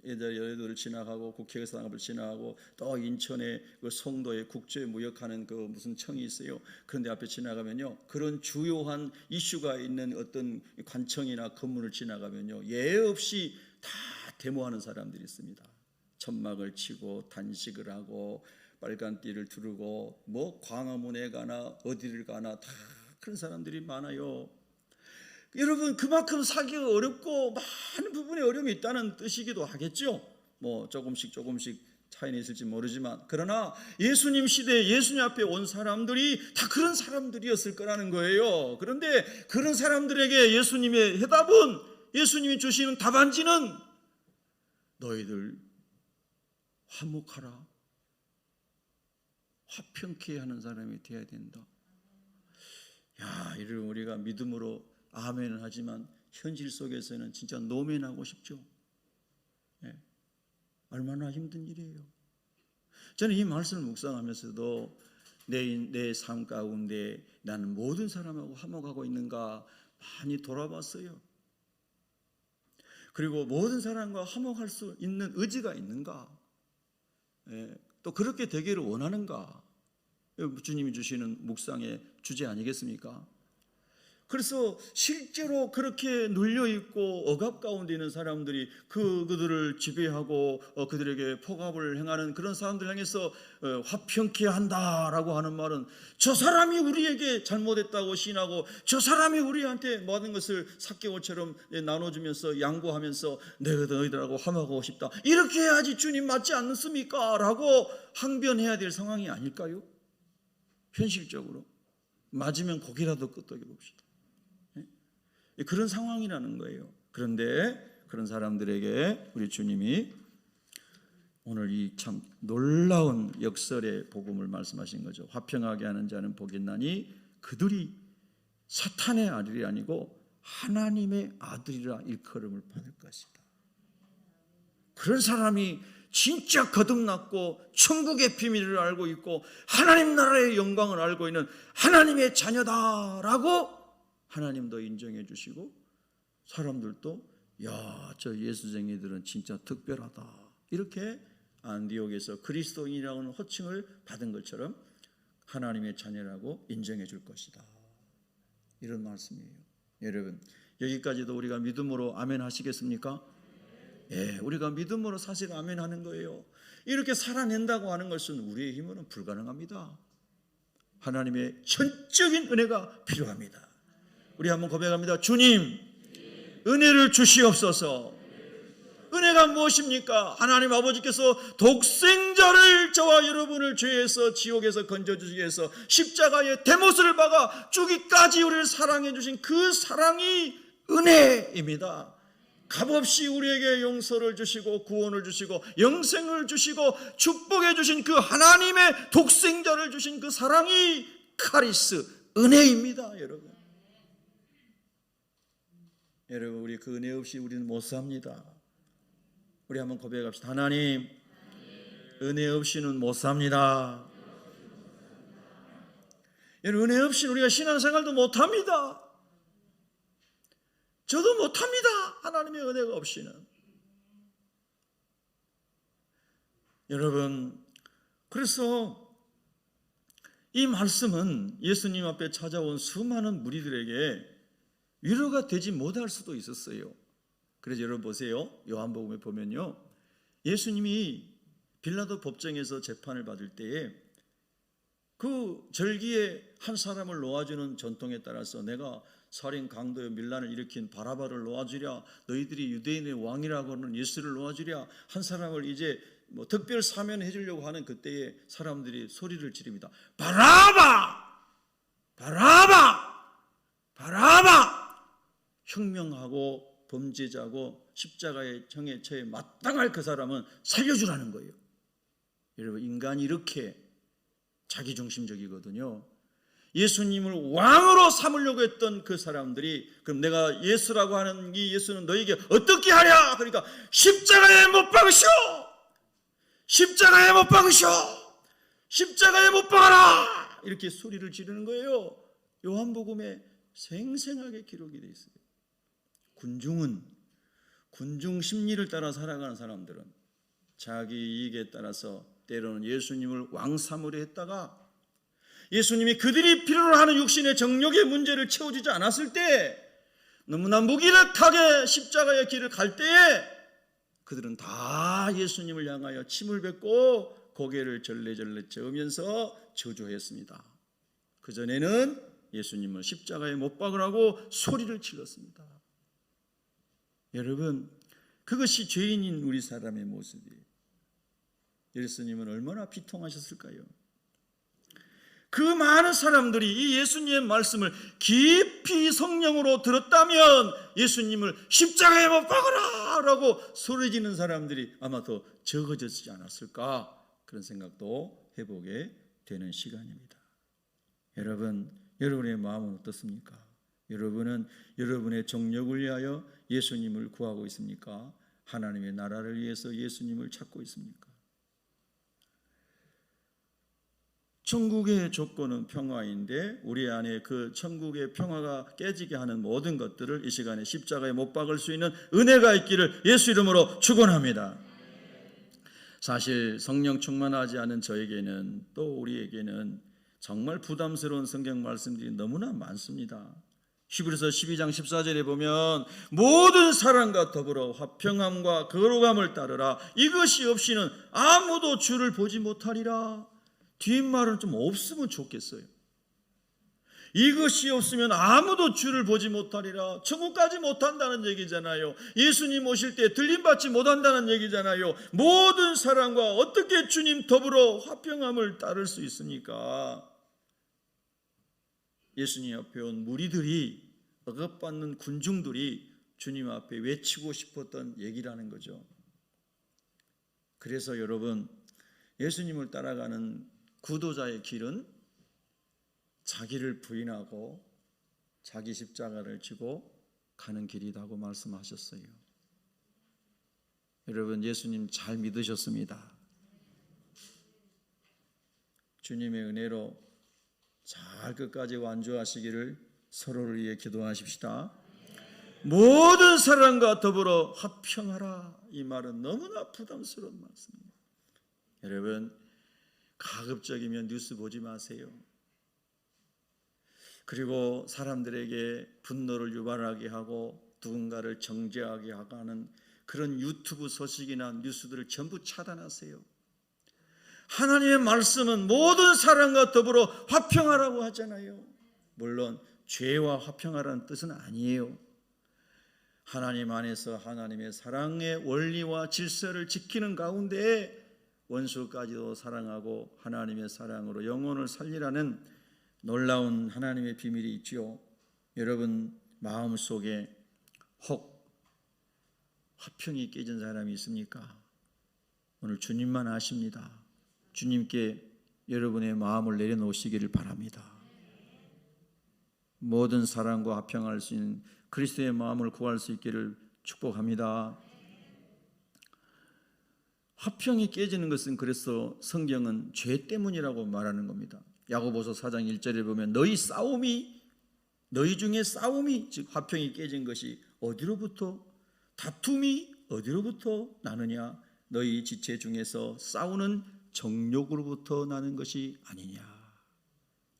여의도를 지나가고 국회의사당 앞을 지나가고 또 인천의 그 송도에 국제무역하는 그 무슨 청이 있어요. 그런데 앞에 지나가면요, 그런 주요한 이슈가 있는 어떤 관청이나 건물을 지나가면요, 예 없이 다 데모하는 사람들이 있습니다. 천막을 치고 단식을 하고 빨간 띠를 두르고 뭐 광화문에 가나 어디를 가나 다 그런 사람들이 많아요. 여러분, 그만큼 살기가 어렵고 많은 부분에 어려움이 있다는 뜻이기도 하겠죠. 뭐 조금씩 차이는 있을지 모르지만, 그러나 예수님 시대에 예수님 앞에 온 사람들이 다 그런 사람들이었을 거라는 거예요. 그런데 그런 사람들에게 예수님의 해답은, 예수님이 주시는 답안지는 너희들 화목하라, 화평케 하는 사람이 되어야 된다. 야, 이를 우리가 믿음으로 아멘은 하지만 현실 속에서는 진짜 노멘하고 싶죠. 얼마나 힘든 일이에요. 저는 이 말씀을 묵상하면서도 내 삶 가운데 나는 모든 사람하고 화목하고 있는가 많이 돌아봤어요. 그리고 모든 사람과 화목할 수 있는 의지가 있는가? 또 그렇게 되기를 원하는가? 주님이 주시는 묵상의 주제 아니겠습니까? 그래서 실제로 그렇게 눌려있고 억압 가운데 있는 사람들이 그들을 지배하고 그들에게 폭압을 행하는 그런 사람들 향해서 화평케 한다라고 하는 말은 저 사람이 우리에게 잘못했다고 시인하고 저 사람이 우리한테 모든 것을 삭개오처럼 나눠주면서 양보하면서 내가 너희들하고 화목하고 싶다, 이렇게 해야지 주님 맞지 않습니까? 라고 항변해야 될 상황이 아닐까요? 현실적으로 맞으면 고기라도 끄떡여 봅시다. 그런 상황이라는 거예요. 그런데 그런 사람들에게 우리 주님이 오늘 이 참 놀라운 역설의 복음을 말씀하신 거죠. 화평하게 하는 자는 복이 있나니 그들이 사탄의 아들이 아니고 하나님의 아들이라 일컬음을 받을 것이다. 그런 사람이 진짜 거듭났고 천국의 비밀을 알고 있고 하나님 나라의 영광을 알고 있는 하나님의 자녀다라고 하나님도 인정해 주시고 사람들도 야, 저 예수쟁이들은 진짜 특별하다, 이렇게 안디옥에서 그리스도인이라는 호칭을 받은 것처럼 하나님의 자녀라고 인정해 줄 것이다, 이런 말씀이에요. 여러분, 여기까지도 우리가 믿음으로 아멘 하시겠습니까? 예, 우리가 믿음으로 사실 아멘 하는 거예요. 이렇게 살아낸다고 하는 것은 우리의 힘으로는 불가능합니다. 하나님의 전적인 은혜가 필요합니다. 우리 한번 고백합니다. 주님, 은혜를 주시옵소서. 은혜가 무엇입니까? 하나님 아버지께서 독생자를 저와 여러분을 죄에서 지옥에서 건져주시기 위해서 십자가의 대못을 박아 죽기까지 우리를 사랑해 주신 그 사랑이 은혜입니다. 값없이 우리에게 용서를 주시고 구원을 주시고 영생을 주시고 축복해 주신 그 하나님의 독생자를 주신 그 사랑이 카리스, 은혜입니다. 여러분, 여러분, 우리 그 은혜 없이 우리는 못 삽니다. 우리 한번 고백합시다. 하나님, 은혜 없이는 못 삽니다. 여러분, 은혜 없이는 우리가 신앙생활도 못합니다. 저도 못합니다. 하나님의 은혜가 없이는. 여러분, 그래서 이 말씀은 예수님 앞에 찾아온 수많은 무리들에게 위로가 되지 못할 수도 있었어요. 그래서 여러분 보세요. 요한복음에 보면요, 예수님이 빌라도 법정에서 재판을 받을 때에 그 절기에 한 사람을 놓아주는 전통에 따라서 내가 살인, 강도, 밀란을 일으킨 바라바를 놓아주랴, 너희들이 유대인의 왕이라고 하는 예수를 놓아주랴, 한 사람을 이제 특별 사면해 주려고 하는 그때에 사람들이 소리를 지릅니다. 바라바! 바라바! 바라바! 혁명하고 범죄자고 십자가의 형에 처해 마땅할 그 사람은 살려주라는 거예요. 여러분, 인간이 이렇게 자기중심적이거든요. 예수님을 왕으로 삼으려고 했던 그 사람들이 그럼 내가 예수라고 하는 이 예수는 너에게 어떻게 하랴? 그러니까 십자가에 못 박으시오! 십자가에 못 박으시오! 십자가에 못 박아라! 이렇게 소리를 지르는 거예요. 요한복음에 생생하게 기록이 되어 있어요. 군중 심리를 따라 살아가는 사람들은 자기 이익에 따라서 때로는 예수님을 왕 삼으려 했다가 예수님이 그들이 필요로 하는 육신의 정욕의 문제를 채워주지 않았을 때, 너무나 무기력하게 십자가의 길을 갈 때에 그들은 다 예수님을 향하여 침을 뱉고 고개를 절레절레 저으면서 저주했습니다. 그전에는 예수님을 십자가에 못 박으라고 소리를 질렀습니다. 여러분, 그것이 죄인인 우리 사람의 모습이에요. 예수님은 얼마나 비통하셨을까요? 그 많은 사람들이 이 예수님의 말씀을 깊이 성령으로 들었다면 예수님을 십자가에 못 박아라 라고 소리지는 사람들이 아마 더 적어졌지 않았을까, 그런 생각도 해보게 되는 시간입니다. 여러분, 여러분의 마음은 어떻습니까? 여러분은 여러분의 정욕을 위하여 예수님을 구하고 있습니까? 하나님의 나라를 위해서 예수님을 찾고 있습니까? 천국의 조건은 평화인데 우리 안에 그 천국의 평화가 깨지게 하는 모든 것들을 이 시간에 십자가에 못 박을 수 있는 은혜가 있기를 예수 이름으로 축원합니다. 사실 성령 충만하지 않은 저에게는 또 우리에게는 정말 부담스러운 성경 말씀들이 너무나 많습니다. 히브리서 12장 14절에 보면 모든 사랑과 더불어 화평함과 거룩함을 따르라. 이것이 없이는 아무도 주를 보지 못하리라. 뒷말은 좀 없으면 좋겠어요. 이것이 없으면 아무도 주를 보지 못하리라. 천국까지 못한다는 얘기잖아요. 예수님 오실 때 들림받지 못한다는 얘기잖아요. 모든 사랑과 어떻게 주님 더불어 화평함을 따를 수 있습니까? 예수님 앞에 온 무리들이, 억압받는 군중들이 주님 앞에 외치고 싶었던 얘기라는 거죠. 그래서 여러분, 예수님을 따라가는 구도자의 길은 자기를 부인하고 자기 십자가를 지고 가는 길이라고 말씀하셨어요. 여러분, 예수님 잘 믿으셨습니다. 주님의 은혜로 잘 끝까지 완주하시기를 서로를 위해 기도하십시다. 모든 사람과 더불어 화평하라. 이 말은 너무나 부담스러운 말씀입니다. 여러분, 가급적이면 뉴스 보지 마세요. 그리고 사람들에게 분노를 유발하게 하고 누군가를 정죄하게 하는 그런 유튜브 소식이나 뉴스들을 전부 차단하세요. 하나님의 말씀은 모든 사람과 더불어 화평하라고 하잖아요. 물론 죄와 화평하라는 뜻은 아니에요. 하나님 안에서 하나님의 사랑의 원리와 질서를 지키는 가운데 원수까지도 사랑하고 하나님의 사랑으로 영혼을 살리라는 놀라운 하나님의 비밀이 있지요. 여러분 마음속에 혹 화평이 깨진 사람이 있습니까? 오늘 주님만 아십니다. 주님께 여러분의 마음을 내려놓으시기를 바랍니다. 모든 사랑과 화평할 수 있는 그리스도의 마음을 구할 수 있기를 축복합니다. 화평이 깨지는 것은 그래서 성경은 죄 때문이라고 말하는 겁니다. 야고보서 4장 1절에 보면 너희 중에 싸움이 즉 화평이 깨진 것이 어디로부터, 다툼이 어디로부터 나느냐? 너희 지체 중에서 싸우는 정욕으로부터 나는 것이 아니냐.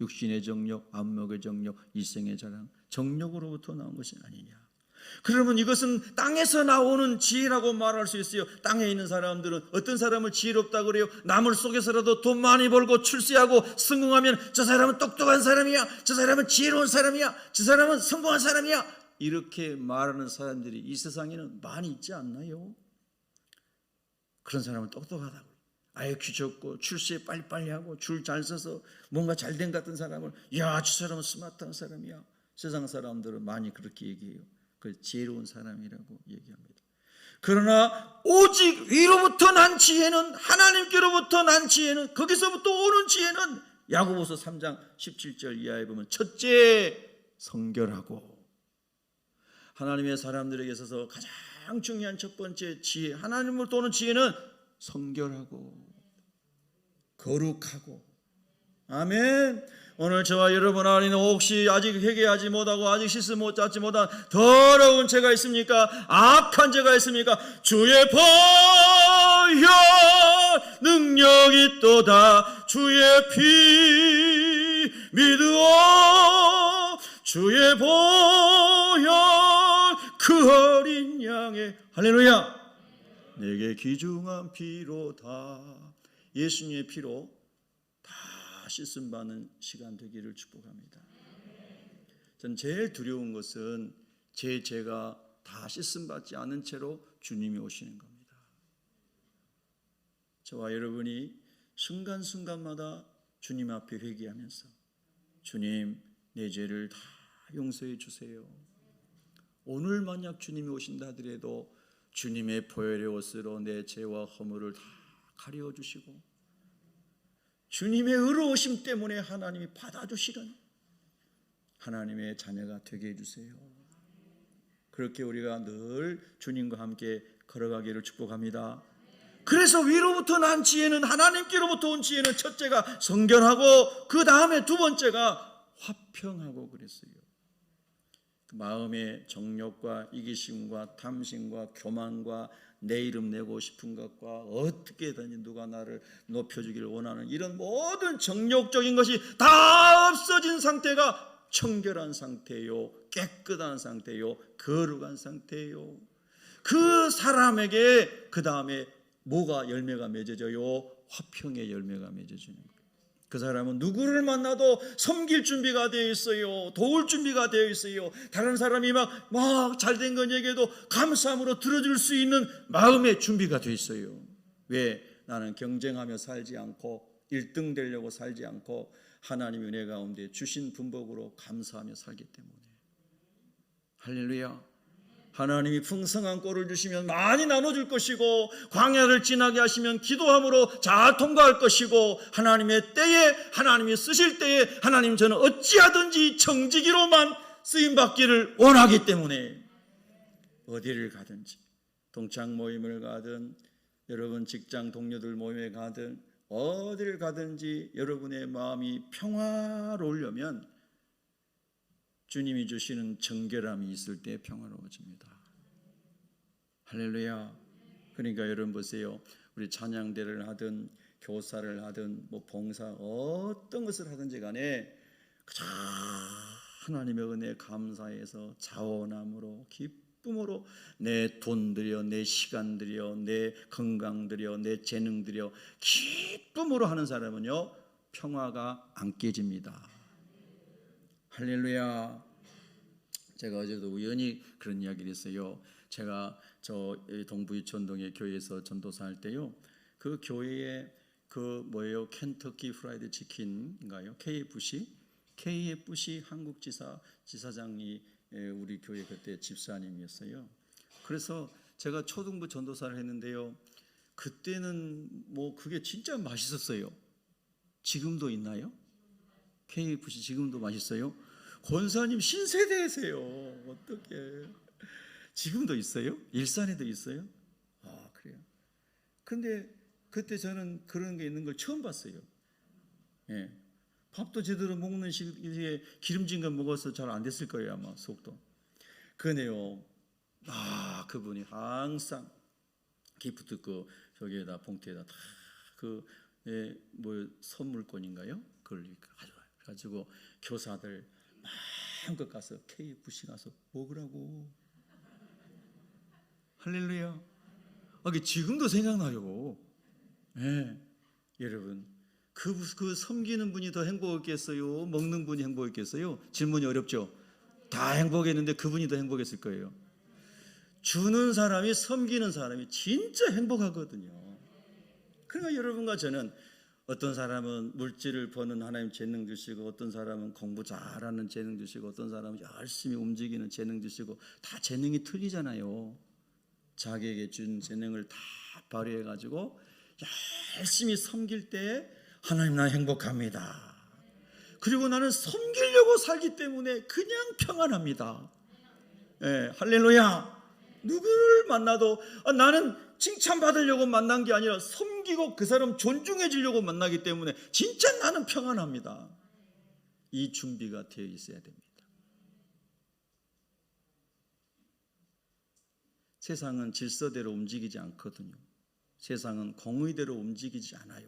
육신의 정욕, 안목의 정욕, 이생의 자랑, 정욕으로부터 나온 것이 아니냐. 그러면 이것은 땅에서 나오는 지혜라고 말할 수 있어요. 땅에 있는 사람들은 어떤 사람을 지혜롭다고 그래요? 나물 속에서라도 돈 많이 벌고 출세하고 성공하면 저 사람은 똑똑한 사람이야, 저 사람은 지혜로운 사람이야, 저 사람은 성공한 사람이야, 이렇게 말하는 사람들이 이 세상에는 많이 있지 않나요? 그런 사람은 똑똑하다고, IQ 좋고 출세 빨리빨리 하고 줄 잘 서서 뭔가 잘된 같은 사람을, 야, 저 사람은 스마트한 사람이야. 세상 사람들은 많이 그렇게 얘기해요. 그 지혜로운 사람이라고 얘기합니다. 그러나 오직 위로부터 난 지혜는, 하나님께로부터 난 지혜는, 거기서부터 오는 지혜는 야고보서 3장 17절 이하에 보면 첫째 성결하고, 하나님의 사람들에게 있어서 가장 중요한 첫 번째 지혜, 하나님으로부터 오는 지혜는 성결하고 거룩하고. 아멘. 오늘 저와 여러분 안에는 혹시 아직 회개하지 못하고 아직 씻음 못 잡지 못한 더러운 죄가 있습니까? 악한 죄가 있습니까? 주의 보혈 능력이 있도다. 주의 피 믿으오. 주의 보혈 그 어린 양의, 할렐루야, 내게 귀중한 피로다. 예수님의 피로 씻음 받는 시간 되기를 축복합니다. 전 제일 두려운 것은 제 죄가 다 씻음 받지 않은 채로 주님이 오시는 겁니다. 저와 여러분이 순간순간마다 주님 앞에 회개하면서 주님, 내 죄를 다 용서해 주세요. 오늘 만약 주님이 오신다 하더라도 주님의 보혈의 옷으로 내 죄와 허물을 다 가려 주시고 주님의 의로우심 때문에 하나님이 받아주시는 하나님의 자녀가 되게 해주세요. 그렇게 우리가 늘 주님과 함께 걸어가기를 축복합니다. 그래서 위로부터 난 지혜는, 하나님께로부터 온 지혜는 첫째가 성결하고 그 다음에 두 번째가 화평하고 그랬어요. 마음의 정욕과 이기심과 탐심과 교만과 내 이름 내고 싶은 것과 어떻게든지 누가 나를 높여주기를 원하는 이런 모든 정욕적인 것이 다 없어진 상태가 청결한 상태요, 깨끗한 상태요, 거룩한 상태요. 그 사람에게 그 다음에 뭐가 열매가 맺어져요? 화평의 열매가 맺어지는 거예요. 그 사람은 누구를 만나도 섬길 준비가 되어 있어요. 도울 준비가 되어 있어요. 다른 사람이 막 잘된 건 얘기해도 감사함으로 들어줄 수 있는 마음의 준비가 되어 있어요. 왜? 나는 경쟁하며 살지 않고 1등 되려고 살지 않고 하나님의 은혜 가운데 주신 분복으로 감사하며 살기 때문에. 할렐루야. 하나님이 풍성한 꼴을 주시면 많이 나눠줄 것이고, 광야를 지나게 하시면 기도함으로 잘 통과할 것이고, 하나님의 때에, 하나님이 쓰실 때에 하나님 저는 어찌하든지 청지기로만 쓰임받기를 원하기 때문에 어디를 가든지, 동창 모임을 가든 여러분 직장 동료들 모임에 가든 어디를 가든지 여러분의 마음이 평화로우려면 주님이 주시는 정결함이 있을 때 평화로워집니다. 할렐루야. 그러니까 여러분 보세요. 우리 찬양대를 하든 교사를 하든 뭐 봉사 어떤 것을 하든지 간에 그저 하나님의 은혜에 감사해서 자원함으로 기쁨으로 내 돈 들여, 내 시간 들여, 내 건강 들여, 내 재능 들여 기쁨으로 하는 사람은요 평화가 안 깨집니다. 할렐루야. 제가 어제도 우연히 그런 이야기를 했어요. 제가 저 동부 유천동의 교회에서 전도사 할 때요, 그 교회에 그 뭐예요, 켄터키 프라이드 치킨인가요? KFC 한국 지사장이 우리 교회 그때 집사님이었어요. 그래서 제가 초등부 전도사를 했는데요, 그때는 뭐 그게 진짜 맛있었어요. 지금도 있나요? KFC 지금도 맛있어요? 권사님 신세대세요. 어떻게? 지금도 있어요? 일산에도 있어요? 아, 그래요. 근데 그때 저는 그런 게 있는 걸 처음 봤어요. 예. 밥도 제대로 먹는 시기에 기름진 거 먹어서 잘 안 됐을 거예요, 아마 속도. 그네요. 그분이 항상 기프트 저기에다 봉투에다 다 뭐 선물권인가요? 그걸 가지고 교사들 마음껏 가서 KFC 가서 먹으라고. 할렐루야. 지금도 생각나요. 네. 여러분, 그 섬기는 분이 더 행복했겠어요? 먹는 분이 행복했겠어요? 질문이 어렵죠? 다 행복했는데 그분이 더 행복했을 거예요. 주는 사람이, 섬기는 사람이 진짜 행복하거든요. 그러니까 여러분과 저는, 어떤 사람은 물질을 버는 하나님 재능 주시고, 어떤 사람은 공부 잘하는 재능 주시고, 어떤 사람은 열심히 움직이는 재능 주시고, 다 재능이 틀리잖아요. 자기에게 준 재능을 다 발휘해 가지고 열심히 섬길 때 하나님 나 행복합니다. 그리고 나는 섬기려고 살기 때문에 그냥 평안합니다. 예, 할렐루야. 누구를 만나도 나는 칭찬받으려고 만난 게 아니라 섬기고 그 사람 존중해 주려고 만나기 때문에 진짜 나는 평안합니다. 이 준비가 되어 있어야 됩니다. 세상은 질서대로 움직이지 않거든요. 세상은 공의대로 움직이지 않아요.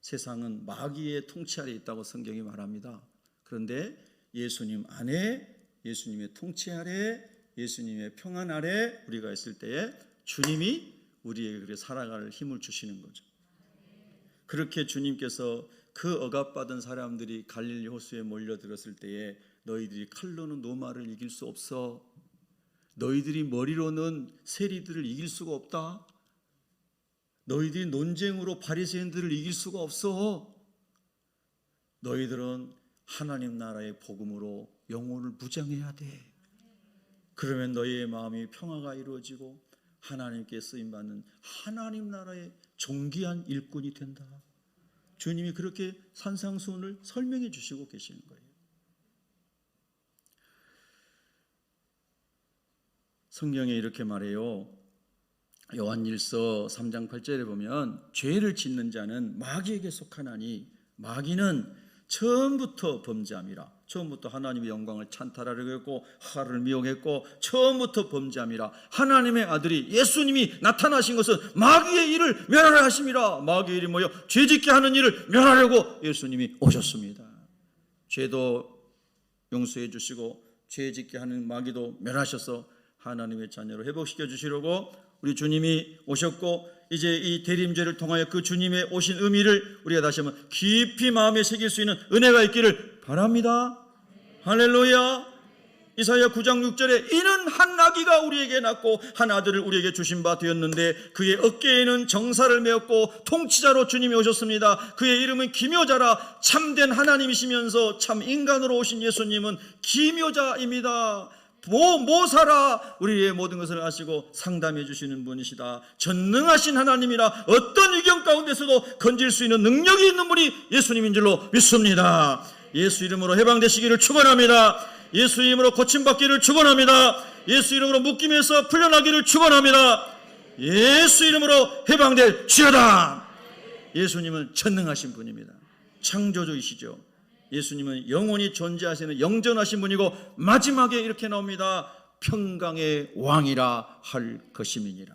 세상은 마귀의 통치 아래 있다고 성경이 말합니다. 그런데 예수님 안에, 예수님의 통치 아래, 예수님의 평안 아래 우리가 있을 때에 주님이 우리에게 그렇게 살아갈 힘을 주시는 거죠. 그렇게 주님께서 그 억압받은 사람들이 갈릴리 호수에 몰려들었을 때에 너희들이 칼로는 노마를 이길 수 없어. 너희들이 머리로는 세리들을 이길 수가 없다. 너희들이 논쟁으로 바리새인들을 이길 수가 없어. 너희들은 하나님 나라의 복음으로 영혼을 무장해야 돼. 그러면 너희의 마음이 평화가 이루어지고 하나님께 쓰임받는 하나님 나라의 존귀한 일꾼이 된다. 주님이 그렇게 산상수훈을 설명해 주시고 계시는 거예요. 성경에 이렇게 말해요. 요한일서 3장 8절에 보면 죄를 짓는 자는 마귀에게 속하나니 마귀는 처음부터 범죄함이라. 처음부터 하나님의 영광을 찬탈하려고 했고 하나님을 미혹했고 처음부터 범죄함이라. 하나님의 아들이 예수님이 나타나신 것은 마귀의 일을 멸하려 하심이라. 마귀의 일이 뭐요? 죄짓게 하는 일을 멸하려고 예수님이 오셨습니다. 죄도 용서해 주시고 죄짓게 하는 마귀도 멸하셔서 하나님의 자녀로 회복시켜 주시려고 우리 주님이 오셨고, 이제 이 대림죄를 통하여 그 주님의 오신 의미를 우리가 다시 한번 깊이 마음에 새길 수 있는 은혜가 있기를 바랍니다. 할렐루야. 이사야 9장 6절에 이는 한 아기가 우리에게 낳고 한 아들을 우리에게 주신 바 되었는데 그의 어깨에는 정사를 메었고 통치자로 주님이 오셨습니다. 그의 이름은 기묘자라. 참된 하나님이시면서 참 인간으로 오신 예수님은 기묘자입니다. 모사라. 우리의 모든 것을 아시고 상담해 주시는 분이시다. 전능하신 하나님이라 어떤 위경 가운데서도 건질 수 있는 능력이 있는 분이 예수님인 줄로 믿습니다. 예수 이름으로 해방되시기를 축원합니다. 예수 이름으로 고침받기를 축원합니다. 예수 이름으로 묶임에서 풀려나기를 축원합니다. 예수 이름으로 해방될지어다. 예수님은 전능하신 분입니다. 창조주이시죠. 예수님은 영원히 존재하시는 영전하신 분이고 마지막에 이렇게 나옵니다. 평강의 왕이라 할 것임이니라.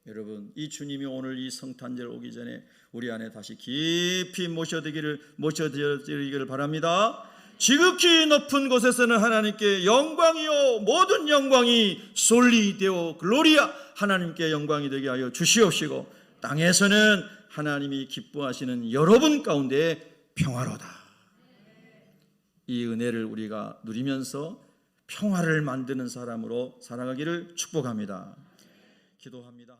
여러분, 이 주님이 오늘 이 성탄절 오기 전에 우리 안에 다시 깊이 모셔드리기를 바랍니다. 지극히 높은 곳에서는 하나님께 영광이요 모든 영광이 솔리 데오 글로리아, 하나님께 영광이 되게 하여 주시옵시고, 땅에서는 하나님이 기뻐하시는 여러분 가운데 평화로다. 이 은혜를 우리가 누리면서 평화를 만드는 사람으로 살아가기를 축복합니다. 기도합니다.